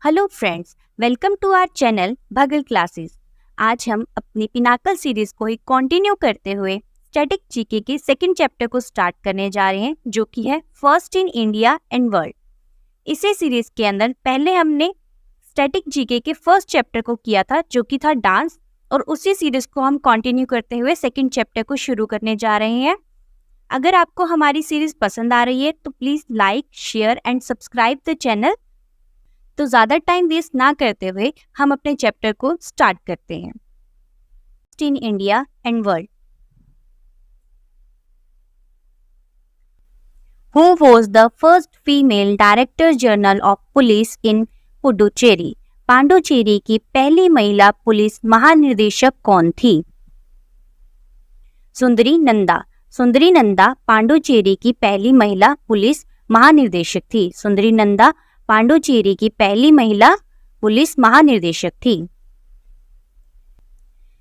Hello friends, welcome to our channel Bhagal classes. आज हम अपनी पिनाकल सीरीज को ही कंटिन्यू करते हुए स्टैटिक जीके के सेकंड चैप्टर को स्टार्ट करने जा रहे हैं, जो कि है first in India and world. इसी सीरीज के अंदर पहले हमने स्टैटिक जीके के फर्स्ट चैप्टर को किया था, जो कि था डांस, और उसी सीरीज को हम कंटिन्यू करते हुए सेकंड चैप्टर को शुरू करने जा रहे हैं। अगर आपको हमारी सीरीज पसंद आ रही है तो please like, share and subscribe the channel. तो ज्यादा टाइम वेस्ट ना करते हुए हम अपने चैप्टर को स्टार्ट करते हैं। In India and world. Who was the first female Director General of Police in Puducherry? Pondicherry की पहली महिला पुलिस महानिदेशक कौन थी? सुंदरी नंदा। सुंदरी नंदा पांडुचेरी की पहली महिला पुलिस महानिदेशक थी। सुंदरी नंदा पांडुचेरी की पहली महिला पुलिस महानिदेशक थी।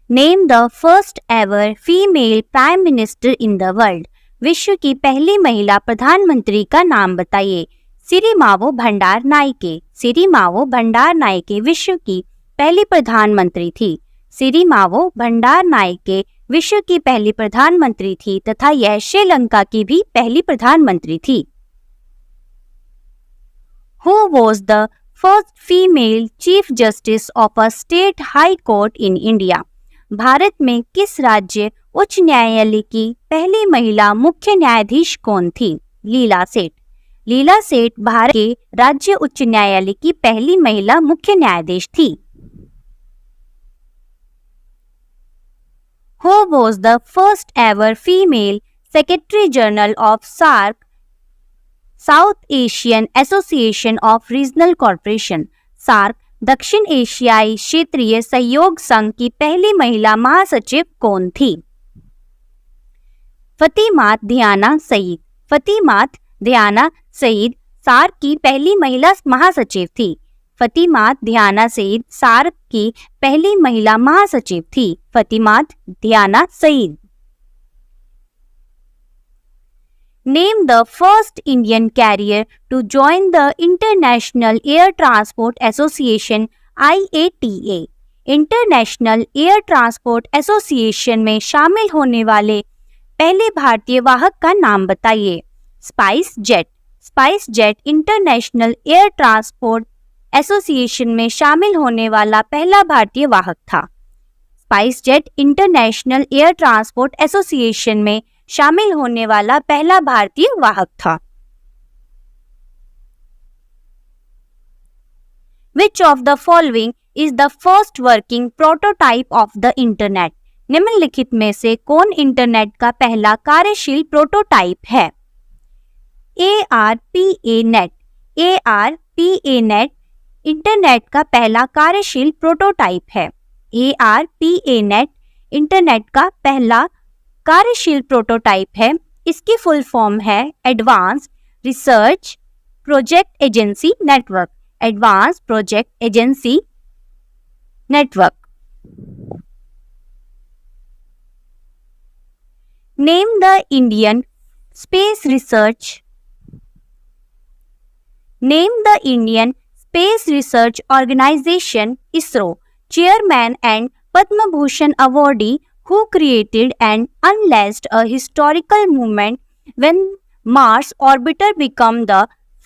Name the first ever female prime minister in the world. विश्व की पहली महिला प्रधानमंत्री का नाम बताइए। सिरिमावो भंडार नाइके। सिरिमावो भंडार नाइके विश्व की पहली प्रधानमंत्री थी। सिरिमावो भंडार नाइके विश्व की पहली प्रधानमंत्री थी तथा यह श्रीलंका की भी पहली प्रधानमंत्री थी। Who was the first female Chief Justice of a State High Court in India? Bharat में किस राज्य उच्च न्यायालय की पहली महिला मुख्य न्यायाधीश कौन थी? लीला सेठ। लीला सेठ भारत के राज्य उच्च न्यायालय की पहली महिला मुख्य न्यायाधीश थी। Who was the first ever female Secretary General of SAARC, South Asian association of regional corporation? SAARC दक्षिण एशियाई क्षेत्रीय सहयोग संघ की पहली महिला महासचिव कौन थी? फतिमात धियाना सईद। फतिमात धियाना सईद सार्क की पहली महिला महासचिव थी। फतिमात धियाना सईद सार्क की पहली महिला महासचिव थी। फतिमात धियाना Saeed. Name the first Indian carrier to join the International Air Transport Association IATA. International air transport association में शामिल होने वाले पहले भारतीय वाहक का नाम बताइए। Spice jet. Spice jet international air transport association में शामिल होने वाला पहला भारतीय वाहक था। Spice jet international air transport association में शामिल होने वाला पहला भारतीय वाहक था। Which of the following is the first working prototype of the internet? निम्नलिखित में से कौन इंटरनेट का पहला कार्यशील प्रोटोटाइप है? ARPANET। ARPANET इंटरनेट का पहला कार्यशील प्रोटोटाइप है। ARPANET इंटरनेट का पहला कार्यशील प्रोटोटाइप है। इसकी फुल फॉर्म है advance research project agency network. Advance project agency network. Name the Indian space research. Name the Indian space research organisation ISRO chairman and Padma Bhushan awardee who created and unleashed a historical movement when Mars orbiter became the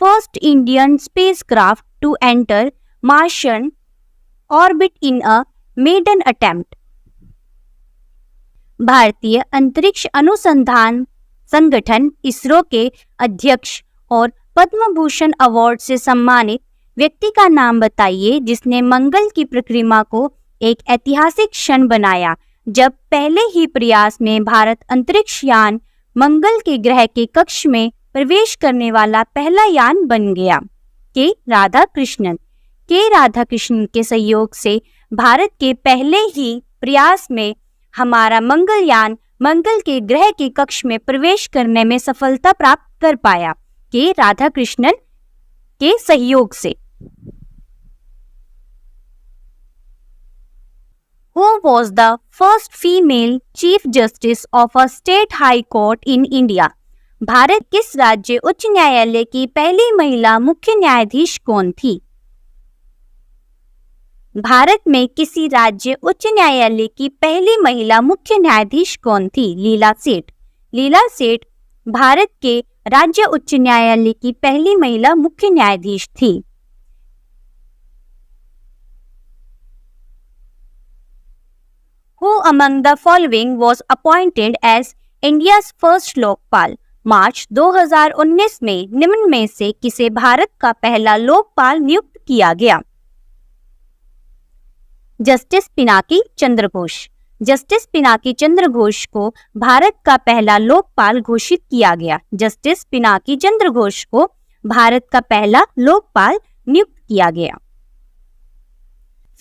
first Indian spacecraft to enter Martian orbit in a maiden attempt. भारतीय अंतरिक्ष अनुसंधान संगठन इसरो के अध्यक्ष और Padma Bhushan award से सम्मानित व्यक्ति का नाम बताइए जिसने मंगल की परिक्रमा को एक ऐतिहासिक क्षण बनाया, जब पहले ही प्रयास में भारत अंतरिक्ष यान मंगल के ग्रह के कक्ष में प्रवेश करने वाला पहला यान बन गया। के राधाकृष्णन। के राधाकृष्णन के सहयोग से भारत के पहले ही प्रयास में हमारा मंगलयान मंगल के ग्रह के कक्ष में प्रवेश करने में सफलता प्राप्त कर पाया। के राधाकृष्णन के सहयोग से। Who was the first female Chief Justice of a State High Court in India? Bharat किस राज्य उच्च न्यायालय की पहली महिला मुख्य न्यायाधीश कौन थी? भारत में किसी राज्य उच्च न्यायालय की पहली महिला मुख्य न्यायाधीश कौन थी? लीला सेठ। लीला सेठ भारत के राज्य उच्च न्यायालय की पहली महिला मुख्य न्यायाधीश थी। Who among the following was appointed as India's first Lokpal? मार्च 2019 में निम्न में से किसे भारत का पहला लोकपाल नियुक्त किया गया? जस्टिस पिनाकी चंद्र घोष। जस्टिस पिनाकी चंद्र घोष को भारत का पहला लोकपाल घोषित किया गया। जस्टिस पिनाकी चंद्र घोष को भारत का पहला लोकपाल नियुक्त किया गया।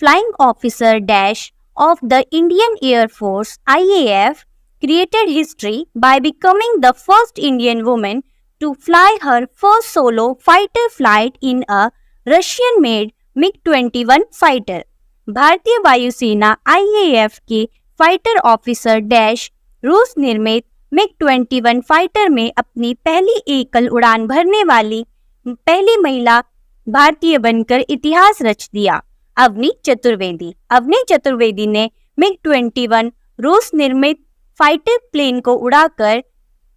Flying officer dash of the Indian Air Force IAF created history by becoming the first Indian woman to fly her first solo fighter flight in a Russian-made MiG-21 fighter. भारतीय वायुसेना IAF के fighter officer dash रूस निर्मित MiG-21 fighter में अपनी पहली एकल उड़ान भरने वाली पहली महिला भारतीय बनकर इतिहास रच दिया। अवनी चतुर्वेदी। अवनी चतुर्वेदी ने MiG-21 रूस निर्मित फाइटर प्लेन को उड़ाकर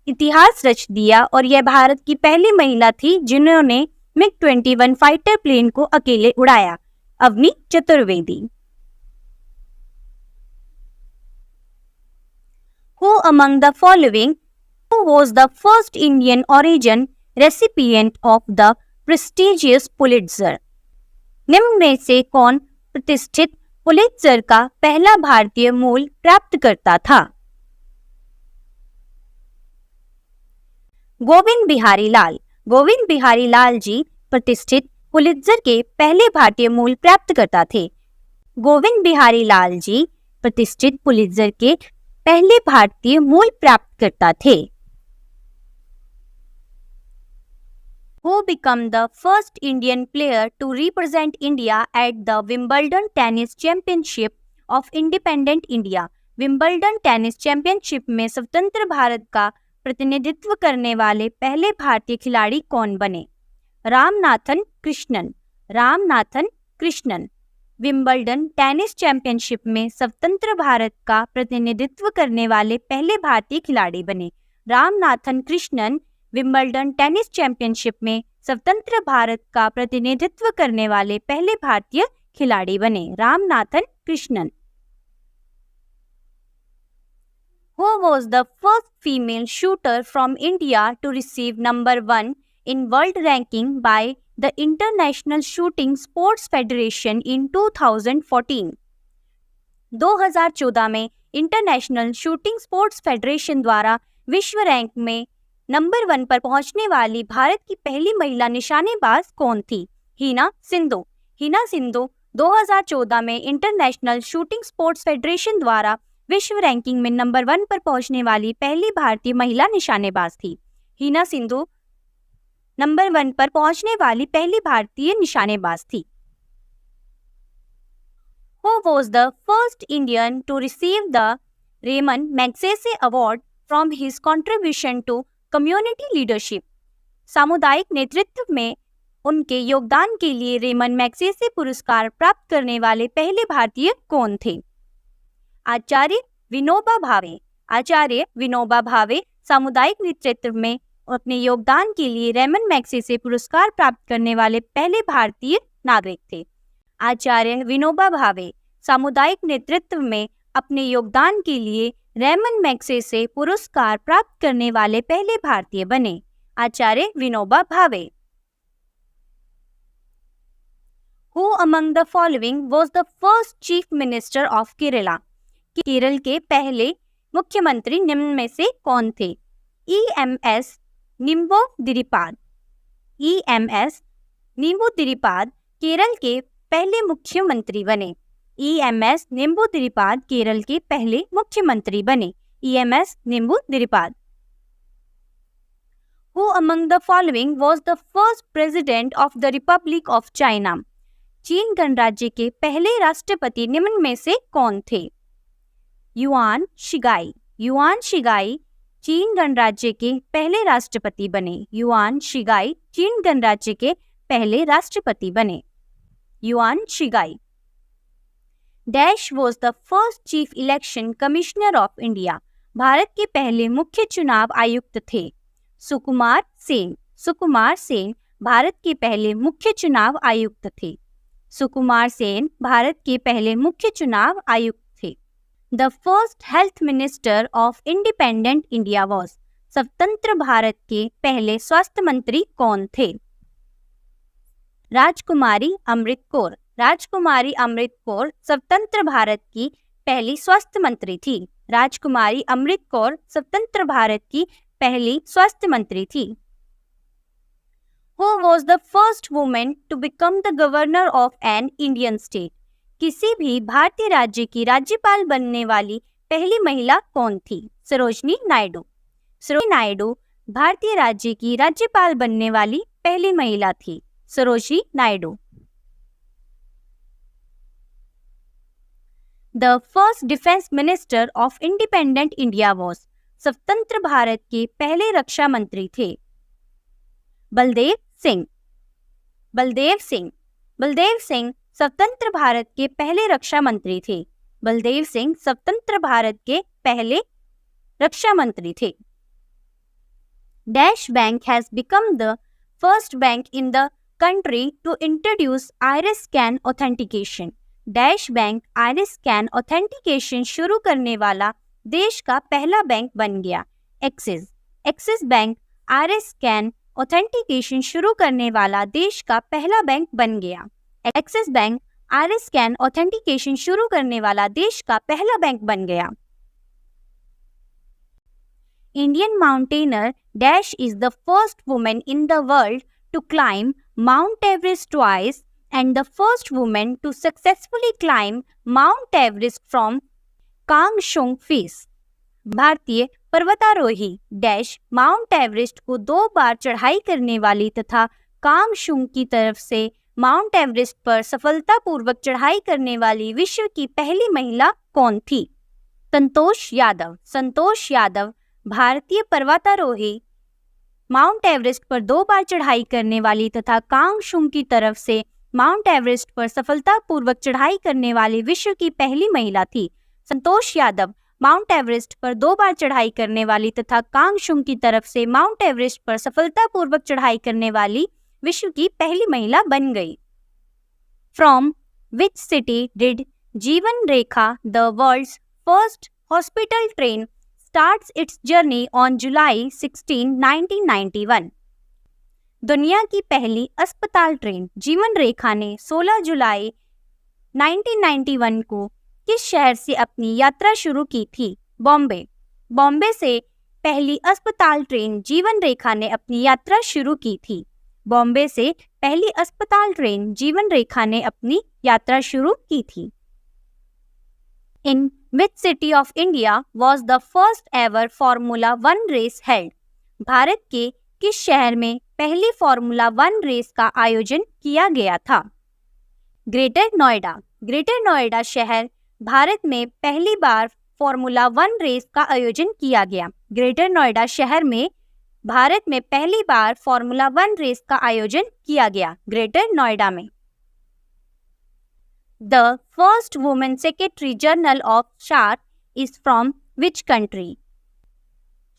इतिहास रच दिया और यह भारत की पहली महिला थी जिन्होंने MiG-21 फाइटर प्लेन को अकेले उड़ाया। Avani Chaturvedi. Who among the following was the first Indian origin recipient of the prestigious Pulitzer? निम्न में से कौन प्रतिष्ठित पुलित्जर का पहला भारतीय मूल प्राप्तकर्ता था? गोविंद बिहारी लाल। गोविंद बिहारी लाल जी प्रतिष्ठित पुलित्जर के पहले भारतीय मूल प्राप्तकर्ता थे। गोविंद बिहारी लाल जी प्रतिष्ठित पुलित्जर के पहले भारतीय मूल प्राप्तकर्ता थे। Who became the first Indian player to represent India at the Wimbledon Tennis Championship of Independent India? Wimbledon tennis championship में स्वतंत्र भारत का प्रतिनिधित्व करने वाले पहले भारतीय खिलाड़ी कौन बने? Ramanathan Krishnan. Ramanathan Krishnan Wimbledon tennis championship में स्वतंत्र भारत का प्रतिनिधित्व करने वाले पहले भारतीय खिलाड़ी बने। Ramanathan Krishnan Wimbledon tennis championship में स्वतंत्र भारत का प्रतिनिधित्व करने वाले पहले भारतीय खिलाड़ी बने। Ramanathan Krishnan. Who was the first female shooter from India to receive number 1 in world ranking by the International Shooting Sports Federation in 2014? 2014 में इंटरनेशनल शूटिंग स्पोर्ट्स फेडरेशन द्वारा विश्व रैंक में नंबर 1 पर पहुंचने वाली भारत की पहली महिला निशानेबाज कौन थी? हीना सिंधु। हीना सिंधु 2014 में इंटरनेशनल शूटिंग स्पोर्ट्स फेडरेशन द्वारा विश्व रैंकिंग में नंबर 1 पर पहुंचने वाली पहली भारतीय महिला निशानेबाज थी। हीना सिंधु नंबर 1 पर पहुंचने वाली पहली भारतीय निशानेबाज थी। Who was the first Indian to receive the Raymond Magsaysay Award from his contribution to community leadership? सामुदायिक नेतृत्व में उनके योगदान के लिए रेमन मैग्सेसे पुरस्कार प्राप्त करने वाले पहले भारतीय कौन थे? आचार्य विनोबा भावे। आचार्य विनोबा भावे सामुदायिक नेतृत्व में अपने योगदान के लिए रेमन मैग्सेसे पुरस्कार प्राप्त करने वाले पहले भारतीय नागरिक थे। आचार्य विनोबा भावे सामुदायिक नेतृत्व में अपने योगदान के लिए रेमन मैग्सेसे पुरस्कार प्राप्त करने वाले पहले भारतीय बने। आचार्य Vinoba Bhave. Who among the following was the first chief minister of Kerala? Kerala के पहले मुख्यमंत्री निम्न में से कौन थे? EMS निम्बूदिरिपाद। EMS निम्बूदिरिपाद केरल के पहले मुख्यमंत्री बने। EMS निम्बूदिरिपाद केरल के पहले मुख्यमंत्री बने। EMS निम्बूदिरिपाद। Who among the following was the first president of the Republic of China? चीन गणराज्य के पहले राष्ट्रपति निम्न में से कौन थे? युआन शिगाई। युआन शिगाई चीन गणराज्य के पहले राष्ट्रपति बने। युआन शिगाई चीन गणराज्य के पहले राष्ट्रपति बने। Yuan Shikai. Dash was the first chief election commissioner of India. Bharat के पहले मुख्य चुनाव आयुक्त थे। सुकुमार सेन। सुकुमार सेन भारत के पहले मुख्य चुनाव आयुक्त थे। सुकुमार सेन भारत के पहले मुख्य चुनाव आयुक्त थे। The first health minister of independent India was. स्वतंत्र भारत के पहले स्वास्थ्य मंत्री कौन थे? राजकुमारी अमृत कौर। राजकुमारी अमृत कौर स्वतंत्र भारत की पहली स्वास्थ्य मंत्री थी। राजकुमारी अमृत कौर स्वतंत्र भारत की पहली स्वास्थ्य मंत्री थी। Who was the first woman to become the governor of an Indian state? किसी भी भारतीय राज्य की राज्यपाल बनने वाली पहली महिला कौन थी? सरोजिनी नायडू। सरोजिनी नायडू भारतीय राज्य की राज्यपाल बनने वाली पहली महिला थी। Sarojini Naidu. The first defense minister of independent India was। स्वतंत्र भारत के पहले रक्षा मंत्री थे। बलदेव सिंह। बलदेव सिंह। बलदेव सिंह स्वतंत्र भारत के पहले रक्षा मंत्री थे। बलदेव सिंह स्वतंत्र भारत के पहले रक्षा मंत्री थे। Dash Bank has become the first bank in the country to introduce iris scan authentication। Dash bank iris scan authentication शुरू करने वाला देश का पहला बैंक बन गया। Axis. Axis bank iris scan authentication शुरू करने वाला देश का पहला बैंक बन गया। Axis bank iris scan authentication शुरू करने वाला देश का पहला बैंक बन गया। Indian mountaineer dash is the first women in the world to climb mount Everest twice and the first woman to successfully climb Mount Everest from Kangshung Face। भारतीय पर्वतारोही डैश माउंट एवरेस्ट को 2 बार चढ़ाई करने वाली तथा कांगशुंग की तरफ से माउंट एवरेस्ट पर सफलतापूर्वक चढ़ाई करने वाली विश्व की पहली महिला कौन थी? संतोष यादव। संतोष यादव भारतीय पर्वतारोही माउंट एवरेस्ट पर 2 बार चढ़ाई करने वाली तथा कांगशुंग की तरफ से माउंट एवरेस्ट पर सफलतापूर्वक चढ़ाई करने वाली विश्व की पहली महिला थी। संतोष यादव माउंट एवरेस्ट पर 2 बार चढ़ाई करने वाली तथा कांगशुंग की तरफ से माउंट एवरेस्ट पर सफलतापूर्वक चढ़ाई करने वाली विश्व की पहली महिला बन गई। From which city did Jeevan Rekha the world's first hospital train starts its journey on July 16, 1991। दुनिया की पहली अस्पताल ट्रेन जीवन रेखा ने 16 जुलाई 1991 को किस शहर से अपनी यात्रा शुरू की थी? बॉम्बे। बॉम्बे से पहली अस्पताल ट्रेन जीवन रेखा ने अपनी यात्रा शुरू की थी। बॉम्बे से पहली अस्पताल ट्रेन जीवन रेखा ने अपनी यात्रा शुरू की थी। In which city of India was the first ever formula 1 race held? Bharat के किस शहर में पहली फॉर्मूला 1 रेस का आयोजन किया गया था? ग्रेटर नोएडा। ग्रेटर नोएडा शहर भारत में पहली बार फॉर्मूला 1 रेस का आयोजन किया गया। ग्रेटर नोएडा शहर में भारत में पहली बार फॉर्मूला 1 रेस का आयोजन किया गया, ग्रेटर नोएडा में। The first women secretary general of shark is from which country?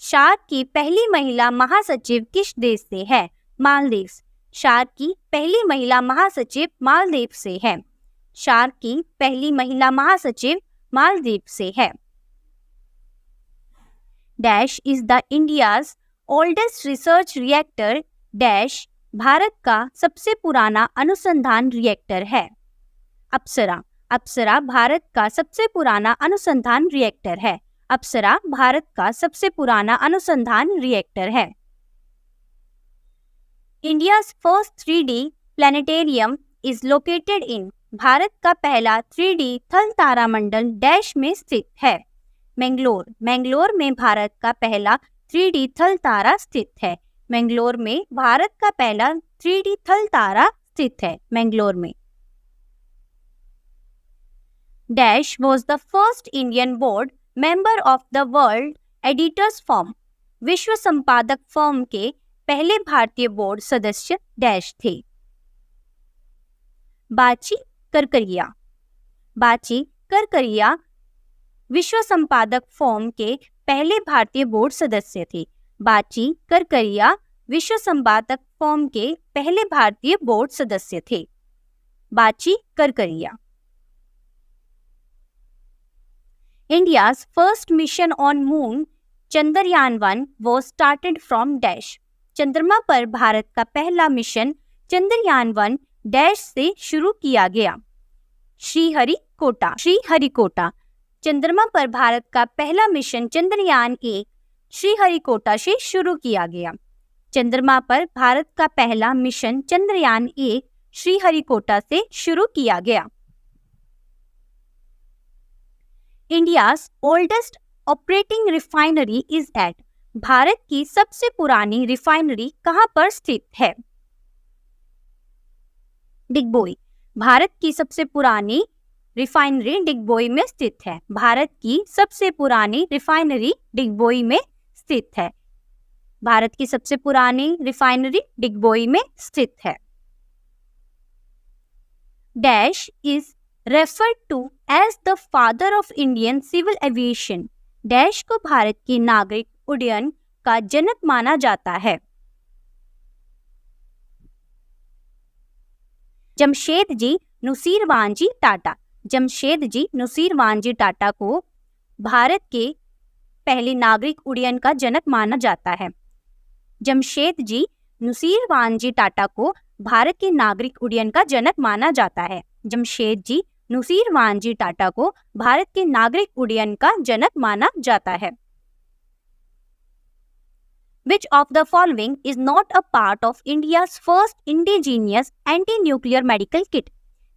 Shark की पहली महिला महासचिव किस देश से है? मालदीव। शार्क की पहली महिला महासचिव मालदीव से है। शार्क की पहली महिला महासचिव मालदीव से है। Dash is the India's oldest research reactor dash Bharat का सबसे पुराना अनुसंधान रिएक्टर है। अप्सरा। अप्सरा भारत का सबसे पुराना अनुसंधान रिएक्टर है। अप्सरा भारत का सबसे पुराना अनुसंधान रिएक्टर है। India's first 3D planetarium is located in. Bharat का पहला 3D थल तारामंडल डैश में स्थित है। मैंगलोर। मैंगलोर में भारत का पहला 3D थल तारा स्थित है। मैंगलोर में भारत का पहला 3D थल तारा स्थित है। मैंगलोर में। Dash was the first Indian board member of the world editors firm. विश्व संपादक फर्म के पहले भारतीय बोर्ड सदस्य डैश थे। बाची करकरिया। बाची करकरिया विश्व संपादक फोरम के पहले भारतीय बोर्ड सदस्य थे। बाची करकरिया विश्व संपादक फोरम के पहले भारतीय बोर्ड सदस्य थे। बाची Karkaria. India's first mission on moon Chandrayaan-1 was started from dash। चंद्रमा पर भारत का पहला मिशन चंद्रयान-1 डैश से शुरू किया गया। श्रीहरिकोटा। चंद्रमा पर भारत का पहला मिशन चंद्रयान-1 श्रीहरिकोटा से शुरू किया गया। चंद्रमा पर भारत का पहला मिशन चंद्रयान-1 श्रीहरिकोटा से शुरू किया गया। India's oldest operating refinery is at। Bharat की सबसे पुरानी रिफाइनरी कहाँ पर स्थित है? डिगबोई। भारत की सबसे पुरानी रिफाइनरी डिगबोई में स्थित है। भारत की सबसे पुरानी रिफाइनरी डिगबोई में स्थित है। भारत की सबसे पुरानी रिफाइनरी डिगबोई में स्थित है। Dash is referred to as the father of Indian civil aviation। Dash को भारत की नागरिक उड्डयन का जनक माना जाता है। जमशेदजी नुसीरवानजी टाटा। जमशेदजी नुसीरवानजी टाटा को भारत के पहले नागरिक उड्डयन का जनक माना जाता है। जमशेदजी नुसीरवानजी टाटा को भारत के नागरिक उड्डयन का जनक माना जाता है। जमशेदजी नुसीरवानजी टाटा को भारत के नागरिक उड्डयन का जनक माना जाता है। Which of the following is not a part of India's first indigenous anti-nuclear medical kit?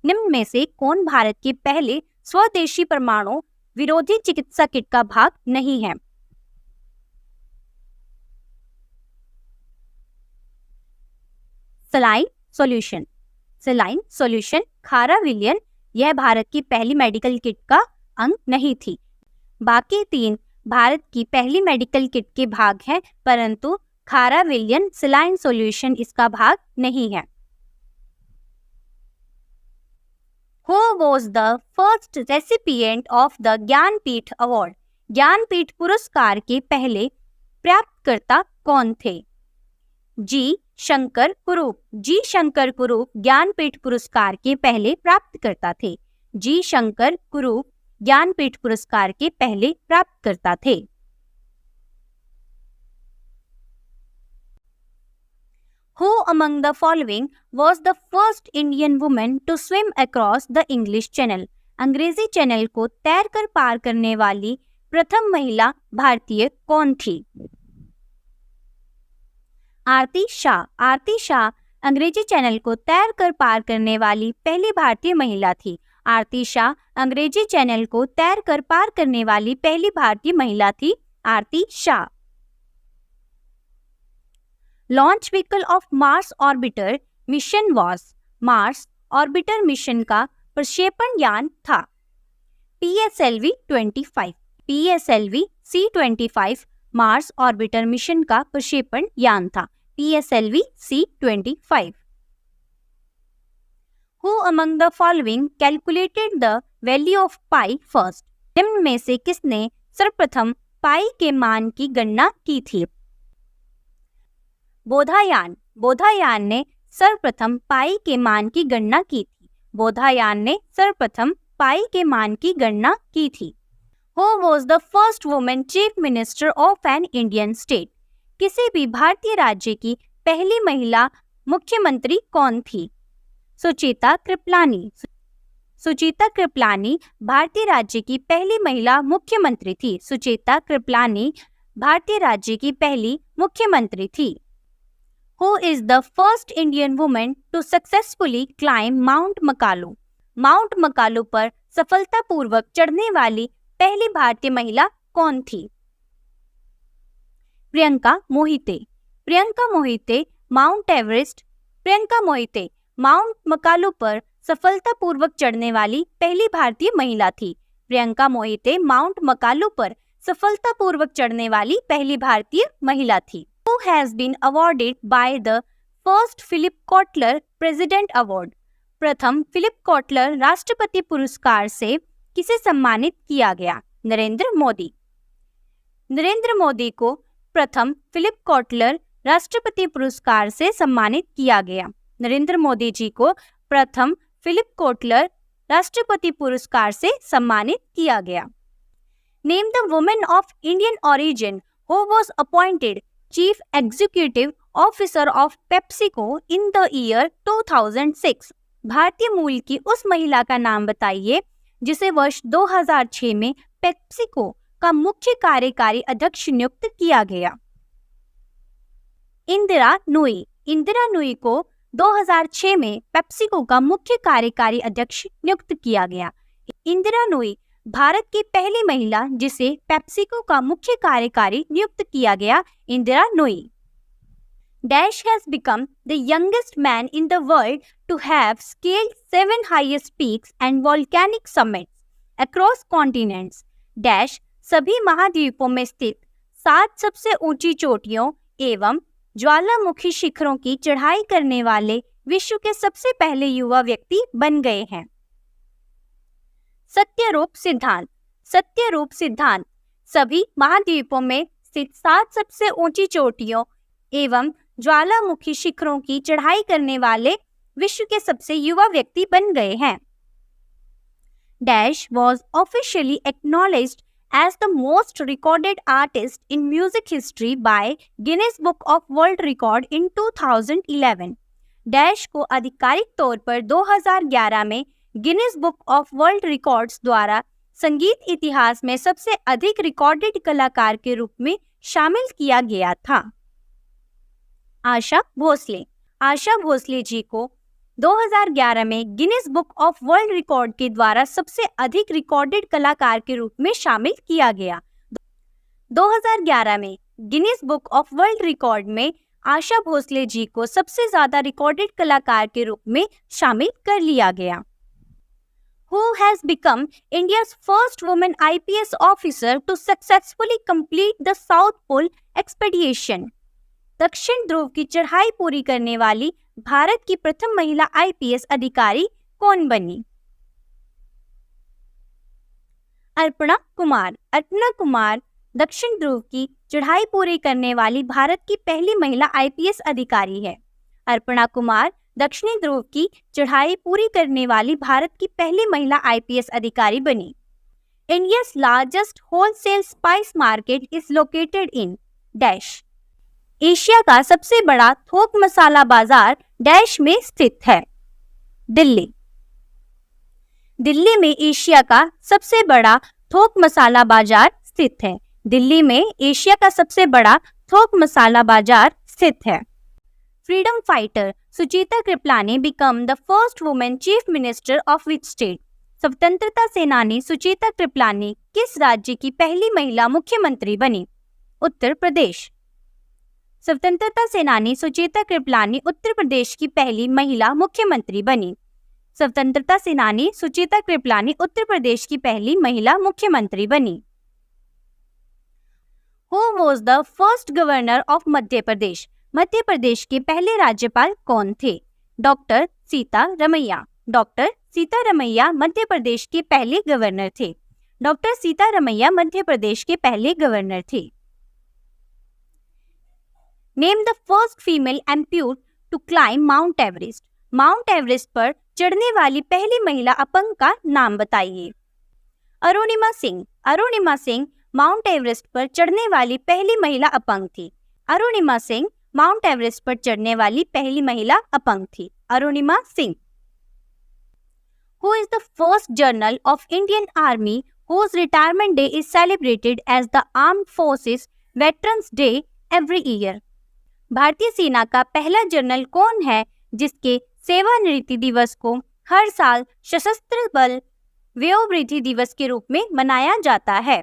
निम्न में से कौन भारत के पहले स्वदेशी परमाणु विरोधी चिकित्सा किट का भाग नहीं है? Saline solution. सलाइन सॉल्यूशन खारा विलयन यह भारत की पहली मेडिकल किट का अंग नहीं थी। बाकी तीन भारत की पहली मेडिकल किट के भाग हैं, परंतु खारा विलयन सलाइन सॉल्यूशन इसका भाग नहीं है। Who was the first recipient of the Jnanpith award? Jnanpith पुरस्कार के पहले प्राप्तकर्ता कौन थे? जी शंकर कुरूप। जी शंकर कुरूप ज्ञानपीठ पुरस्कार के पहले प्राप्तकर्ता थे। जी शंकर कुरूप ज्ञानपीठ पुरस्कार के पहले प्राप्तकर्ता थे। Who among the following was the first Indian woman to swim across the English Channel? अंग्रेजी चैनल को तैरकर पार करने वाली प्रथम महिला भारतीय कौन थी? आरती शाह। आरती शाह अंग्रेजी चैनल को तैरकर पार करने वाली पहली भारतीय महिला थी। आरती शाह अंग्रेजी चैनल को तैरकर पार करने वाली पहली भारतीय महिला थी। Aarti Shah. Launch vehicle of Mars Orbiter Mission was. Mars Orbiter Mission का प्रक्षेपण यान था। PSLV-25। PSLV-C-25 Mars Orbiter Mission का प्रक्षेपण यान था। PSLV-C-25। Who among the following calculated the value of pi first? निम्न में से किसने सर्वप्रथम पाई के मान की गणना की थी? बोधायान। बोधायान ने सर्वप्रथम पाई के मान की गणना की थी। बोधायान ने सर्वप्रथम पाई के मान की गणना की थी। Who was the first woman chief minister of an Indian state? किसी भी भारतीय राज्य की पहली महिला मुख्यमंत्री कौन थी? सुचेता कृपलानी। सुचेता कृपलानी भारतीय राज्य की पहली महिला मुख्यमंत्री थी। सुचेता कृपलानी भारतीय राज्य की पहली मुख्यमंत्री थी। Who is the first Indian woman to successfully climb Mount Makalu? Mount Makalu पर सफलतापूर्वक चढ़ने वाली पहली भारतीय महिला कौन थी? Priyanka Mohite. Priyanka Mohite mount Everest. Priyanka Mohite mount Makalu पर सफलतापूर्वक चढ़ने वाली पहली भारतीय महिला थी। प्रियंका मोहिते माउंट मकालू पर सफलतापूर्वक चढ़ने वाली पहली भारतीय महिला थी। Who has been awarded by the first Philip Kotler President Award? प्रथम फिलिप कॉटलर राष्ट्रपति पुरस्कार से किसे सम्मानित किया गया? नरेंद्र मोदी। नरेंद्र मोदी को प्रथम फिलिप कॉटलर राष्ट्रपति पुरस्कार से सम्मानित किया गया। नरेंद्र मोदी जी को प्रथम फिलिप कॉटलर राष्ट्रपति पुरस्कार से सम्मानित किया गया। Name the women of Indian origin who was appointed chief executive officer of PepsiCo in the year 2006। भारतीय मूल की उस महिला का नाम बताइए जिसे वर्ष 2006 में पेप्सिको का मुख्य कार्यकारी अध्यक्ष नियुक्त किया गया। इंदिरा नूई। इंदिरा नूई को 2006 में पेप्सिको का मुख्य कार्यकारी अध्यक्ष नियुक्त किया गया। इंदिरा नूई भारत की पहली महिला जिसे पेप्सिको का मुख्य कार्यकारी नियुक्त किया गया। Indira Nooyi. Dash has become the youngest man in the world to have scaled 7 highest peaks and volcanic summits across continents. Dash सभी महाद्वीपों में स्थित 7 सबसे ऊंची चोटियों एवं ज्वालामुखी शिखरों की चढ़ाई करने वाले विश्व के सबसे पहले युवा व्यक्ति बन गए हैं। सत्यरूप सिद्धांत। सत्यरूप सिद्धांत सभी महाद्वीपों में स्थित 7 सबसे ऊंची चोटियों एवं ज्वालामुखी शिखरों की चढ़ाई करने वाले विश्व के सबसे युवा व्यक्ति बन गए हैं। Dash was officially acknowledged as the most recorded artist in music history by Guinness Book of World Record in 2011. Dash को आधिकारिक तौर पर 2011 में Guinness book of world records द्वारा संगीत इतिहास में सबसे अधिक रिकॉर्डेड कलाकार के रूप में शामिल किया गया था। आशा भोसले। आशा भोसले जी को 2011 में Guinness book of world record के द्वारा सबसे अधिक रिकॉर्डेड कलाकार के रूप में शामिल किया गया। 2011 में Guinness book of world record में आशा भोसले जी को सबसे ज्यादा रिकॉर्डेड कलाकार के रूप में शामिल कर लिया गया। Who has become India's first woman IPS officer to successfully complete the South Pole expedition? दक्षिण ध्रुव की चढ़ाई पूरी करने वाली भारत की प्रथम महिला आईपीएस अधिकारी कौन बनी? अर्पणा कुमार। अर्पणा कुमार दक्षिण ध्रुव की चढ़ाई पूरी करने वाली भारत की पहली महिला आईपीएस अधिकारी है। अर्पणा कुमार दक्षिणी ध्रुव की चढ़ाई पूरी करने वाली भारत की पहली महिला आईपीएस अधिकारी बनी। India's largest wholesale spice market is located in dash. Asia का सबसे बड़ा थोक मसाला बाजार डैश में स्थित है। दिल्ली। दिल्ली में एशिया का सबसे बड़ा थोक मसाला बाजार स्थित है। दिल्ली में एशिया का सबसे बड़ा थोक मसाला बाजार स्थित है। Freedom fighter Sucheta Kripalani become the first women chief minister of which state? स्वतंत्रता सेनानी सुचेता कृपलानी किस राज्य की पहली महिला मुख्यमंत्री बनी? उत्तर प्रदेश। स्वतंत्रता सेनानी सुचेता कृपलानी उत्तर प्रदेश की पहली महिला मुख्यमंत्री बनी। स्वतंत्रता सेनानी सुचेता कृपलानी उत्तर प्रदेश की पहली महिला मुख्यमंत्री बनी। Who was the first governor of Madhya Pradesh? मध्य प्रदेश के पहले राज्यपाल कौन थे? डॉक्टर सीता रमैया। डॉक्टर सीता रमैया मध्य प्रदेश के पहले गवर्नर थे। डॉक्टर सीता रमैया मध्य प्रदेश के पहले गवर्नर थे। Name the first female amputee to climb mount Everest. Mount Everest पर चढ़ने वाली पहली महिला अपंग का नाम बताइए। अरुणिमा सिंह। अरुणिमा सिंह माउंट एवरेस्ट पर चढ़ने वाली पहली महिला अपंग थी। अरुणिमा सिंह माउंट एवरेस्ट पर चढ़ने वाली पहली महिला अपंग थी। Arunima Singh. Who is the first general of Indian Army whose retirement day is celebrated as the Armed Forces Veterans Day every year? भारतीय सेना का पहला जनरल कौन है जिसके सेवानिवृत्ति दिवस को हर साल सशस्त्र बल वयोवृद्धि दिवस के रूप में मनाया जाता है?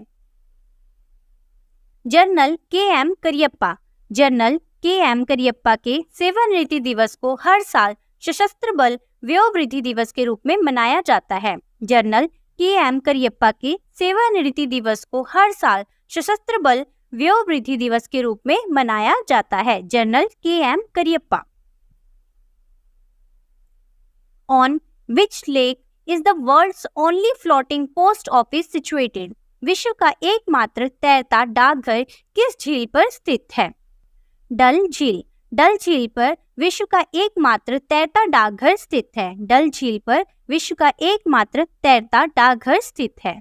General KM. Cariappa. General KM. Cariappa के सेवानिवृत्ति दिवस को हर साल सशस्त्र बल वयोवृद्धि दिवस के रूप में मनाया जाता है। General KM. करियप्पा के सेवानिवृत्ति दिवस को हर साल सशस्त्र बल वयोवृद्धि दिवस के रूप में मनाया जाता है। General KM. Cariappa. On which lake is the world's only floating post office situated? विश्व का एकमात्र तैरता डाकघर किस झील पर स्थित है? डल झील। डल झील पर विश्व का एकमात्र तैरता डाकघर स्थित है। डल झील पर विश्व का एकमात्र तैरता डाकघर स्थित है।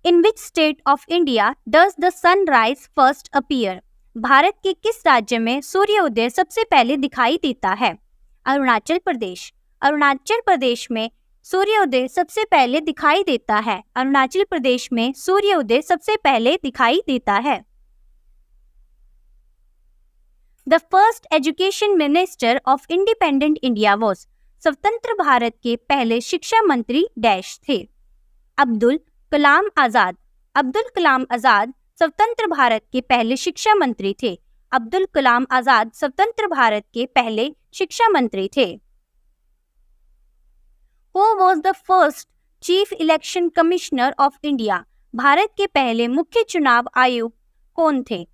In which state of India does the sunrise first appear? Bharat के किस राज्य में सूर्योदय सबसे पहले दिखाई देता है? अरुणाचल प्रदेश। अरुणाचल प्रदेश में सूर्योदय सबसे पहले दिखाई देता है। अरुणाचल प्रदेश में सूर्योदय सबसे पहले दिखाई देता है। The first education minister of independent India was? स्वतंत्र भारत के पहले शिक्षा मंत्री डैश थे? अब्दुल कलाम आजाद। अब्दुल कलाम आजाद स्वतंत्र भारत के पहले शिक्षा मंत्री थे। अब्दुल कलाम आजाद स्वतंत्र भारत के पहले शिक्षा मंत्री थे। Who was the first chief election commissioner of India? Bharat के पहले मुख्य चुनाव आयुक्त कौन थे?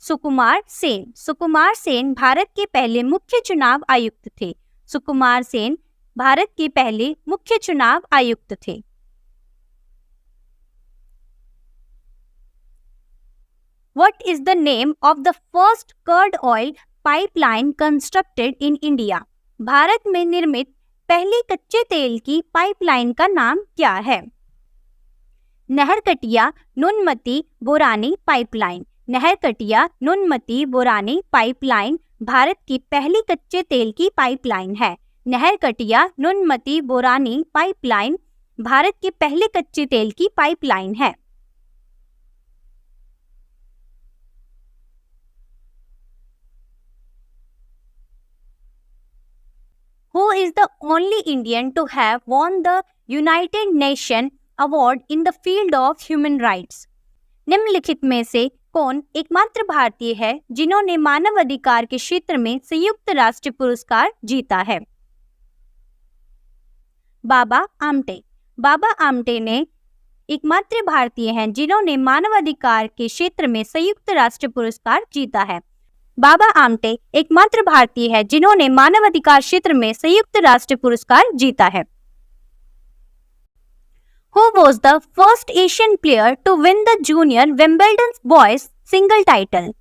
सुकुमार सेन। सुकुमार सेन भारत के पहले मुख्य चुनाव आयुक्त थे। सुकुमार सेन भारत के पहले मुख्य चुनाव आयुक्त थे। What is the name of the first crude oil pipeline constructed in India? Bharat में निर्मित पहली कच्चे तेल की पाइपलाइन का नाम क्या है? नहरकटिया नुनमती बोरानी पाइपलाइन। नहरकटिया नुनमती बोरानी पाइपलाइन भारत की पहली कच्चे तेल की पाइपलाइन है। नहरकटिया नुनमती बोरानी पाइपलाइन भारत के पहले कच्चे तेल की पाइपलाइन है। Who is the only Indian to have won the United Nations Award in the field of human rights? निम्नलिखित में से कौन एकमात्र भारतीय है जिन्होंने मानव अधिकार के क्षेत्र में संयुक्त राष्ट्र पुरस्कार जीता है? बाबा आमटे। बाबा आमटे ने एकमात्र भारतीय हैं जिन्होंने मानव अधिकार के क्षेत्र में संयुक्त राष्ट्र पुरस्कार जीता है। बाबा आमटे एकमात्र भारतीय है जिन्होंने मानव अधिकार क्षेत्र में संयुक्त राष्ट्र पुरस्कार जीता है। Who was the first Asian player to win the Junior Wimbledon Boys Single Title?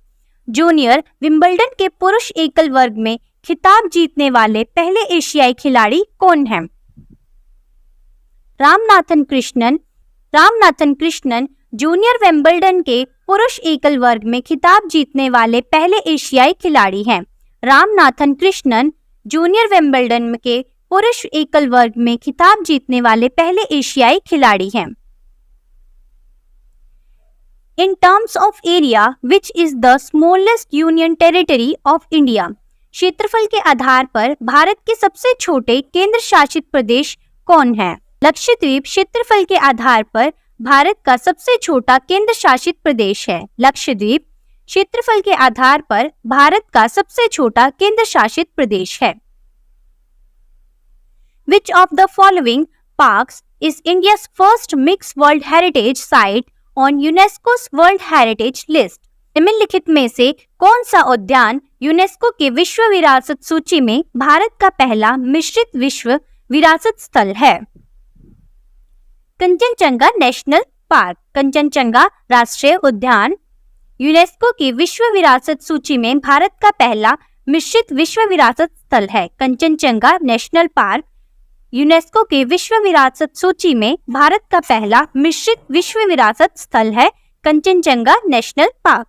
Junior Wimbledon के पुरुष एकल वर्ग में खिताब जीतने वाले पहले एशियाई खिलाड़ी कौन हैं? रामनाथन कृष्णन। रामनाथन कृष्णन जूनियर विंबलडन के पुरुष एकल वर्ग में खिताब जीतने वाले पहले एशियाई खिलाड़ी हैं। रामनाथन कृष्णन जूनियर विंबलडन के पुरुष एकल वर्ग में खिताब जीतने वाले पहले एशियाई खिलाड़ी हैं। In terms of area, which is the smallest union territory of India? क्षेत्रफल के आधार पर भारत के सबसे छोटे केंद्र शासित प्रदेश कौन है? लक्षद्वीप क्षेत्रफल के आधार पर भारत का सबसे छोटा केंद्र शासित प्रदेश है। लक्षद्वीप क्षेत्रफल के आधार पर भारत का सबसे छोटा केंद्र शासित प्रदेश है। Which of the following parks is India's first mixed World Heritage Site on UNESCO's World Heritage List? निम्नलिखित में से कौन सा उद्यान यूनेस्को के विश्व विरासत सूची में भारत का पहला मिश्रित विश्व विरासत स्थल है? Kanchenjunga national park. कंचनजंगा राष्ट्रीय उद्यान यूनेस्को की विश्व विरासत सूची में भारत का पहला मिश्रित विश्व विरासत स्थल है। कंचनजंगा नेशनल पार्क यूनेस्को के विश्व विरासत सूची में भारत का पहला मिश्रित विश्व विरासत स्थल है। Kanchenjunga national park.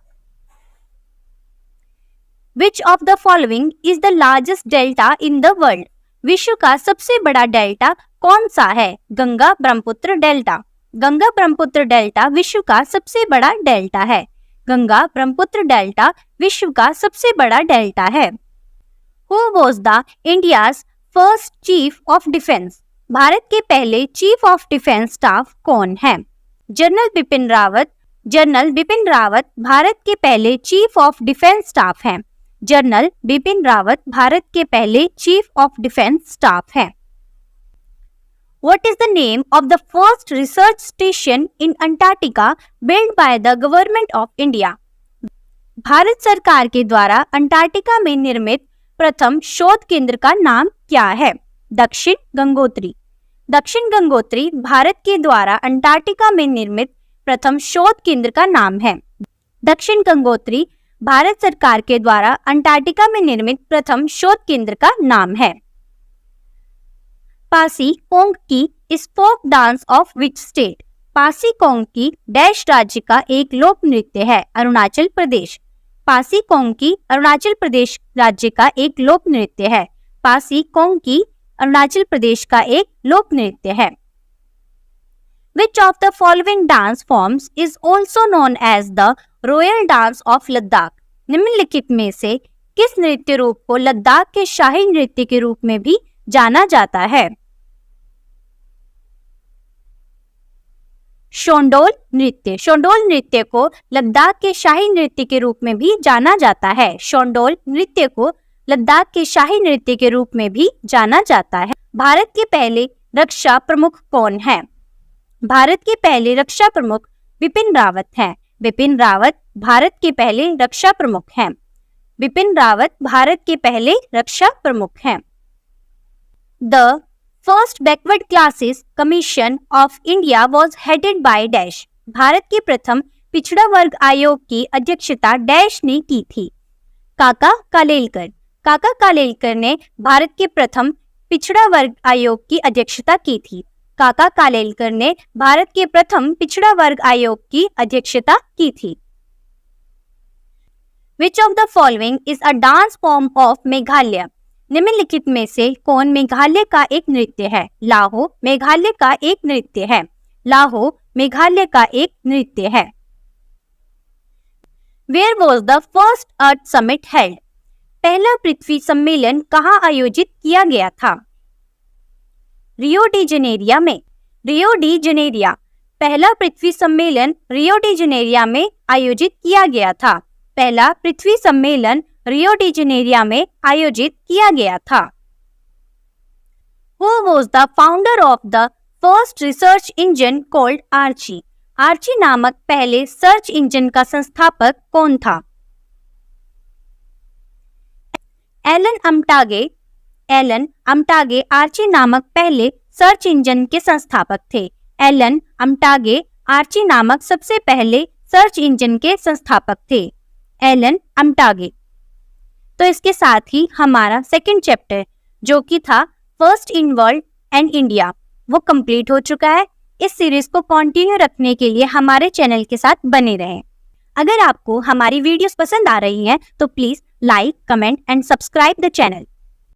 Which of the following is the largest delta in the world? विश्व का सबसे बड़ा डेल्टा कौन सा है? गंगा ब्रह्मपुत्र डेल्टा। गंगा ब्रह्मपुत्र डेल्टा विश्व का सबसे बड़ा डेल्टा है। गंगा ब्रह्मपुत्र डेल्टा विश्व का सबसे बड़ा डेल्टा है। Who was the India's first chief of defense? Bharat के पहले चीफ ऑफ डिफेंस स्टाफ कौन है? जनरल बिपिन रावत। जनरल बिपिन रावत भारत के पहले चीफ ऑफ डिफेंस स्टाफ हैं। जनरल बिपिन रावत भारत के पहले चीफ ऑफ डिफेंस स्टाफ हैं। What is the name of the first research station in Antarctica built by the government of India? Bharat सरकार के द्वारा अंटार्कटिका में निर्मित प्रथम शोध केंद्र का नाम क्या है? दक्षिण गंगोत्री। दक्षिण गंगोत्री भारत के द्वारा अंटार्कटिका में निर्मित प्रथम शोध केंद्र का नाम है। दक्षिण गंगोत्री भारत सरकार के द्वारा अंटार्कटिका में निर्मित प्रथम शोध केंद्र का नाम है। Pasi Kongki is folk dance of which state? Pasi Kongki dash राज्य का एक लोक नृत्य है? अरुणाचल प्रदेश। पासी कोंकणी अरुणाचल प्रदेश राज्य का एक लोक नृत्य है। पासी कोंकणी अरुणाचल प्रदेश का एक लोक नृत्य है। Which of the following dance forms is also known as the Royal Dance of Ladakh? निम्नलिखित में से किस नृत्य रूप को लद्दाख के शाही नृत्य के रूप में भी जाना जाता है? शोंडोल नृत्य। शोंडोल नृत्य को लद्दाख के शाही नृत्य के रूप में भी जाना जाता है। शोंडोल नृत्य को लद्दाख के शाही नृत्य के रूप में भी जाना जाता है। भारत के पहले रक्षा प्रमुख कौन है? भारत के पहले रक्षा प्रमुख बिपिन रावत हैं। बिपिन रावत भारत के पहले रक्षा प्रमुख हैं। बिपिन रावत भारत के पहले रक्षा प्रमुख हैं। The first backward classes commission of India was headed by dash. Bharat के प्रथम पिछड़ा वर्ग आयोग की अध्यक्षता डैश ने की थी? काका कालेलकर। काका कालेलकर ने भारत के प्रथम पिछड़ा वर्ग आयोग की अध्यक्षता की थी। काका कालेलकर ने भारत के प्रथम पिछड़ा वर्ग आयोग की अध्यक्षता की थी। Which of the following is a dance form of Meghalaya? निम्नलिखित में से कौन मेघालय का एक नृत्य है? लाहो मेघालय का एक नृत्य है। लाहो मेघालय का एक नृत्य है। Where was the first Earth Summit held? पहला पृथ्वी सम्मेलन कहाँ आयोजित किया गया था? रियो डी जनेरिया में। Rio de Janeiro. पहला पृथ्वी सम्मेलन रियो डी जनेरिया में आयोजित किया गया था। पहला पृथ्वी सम्मेलन रियो डी जनेरिया में आयोजित किया गया था। Who was the founder of the first research engine called Archie? Archie नामक पहले सर्च इंजन का संस्थापक कौन था? Alan Emtage. Alan Emtage Archie नामक पहले सर्च इंजन के संस्थापक थे। एलन अम्टागे आर्ची नामक सबसे पहले सर्च इंजन के संस्थापक थे। एलन अम्टागे। तो इसके साथ ही हमारा सेकंड चैप्टर जो कि था first in world and India वो कंप्लीट हो चुका है। इस सीरीज को कंटिन्यू रखने के लिए हमारे चैनल के साथ बने रहें। अगर आपको हमारी वीडियोस पसंद आ रही हैं तो please like, comment and subscribe the channel.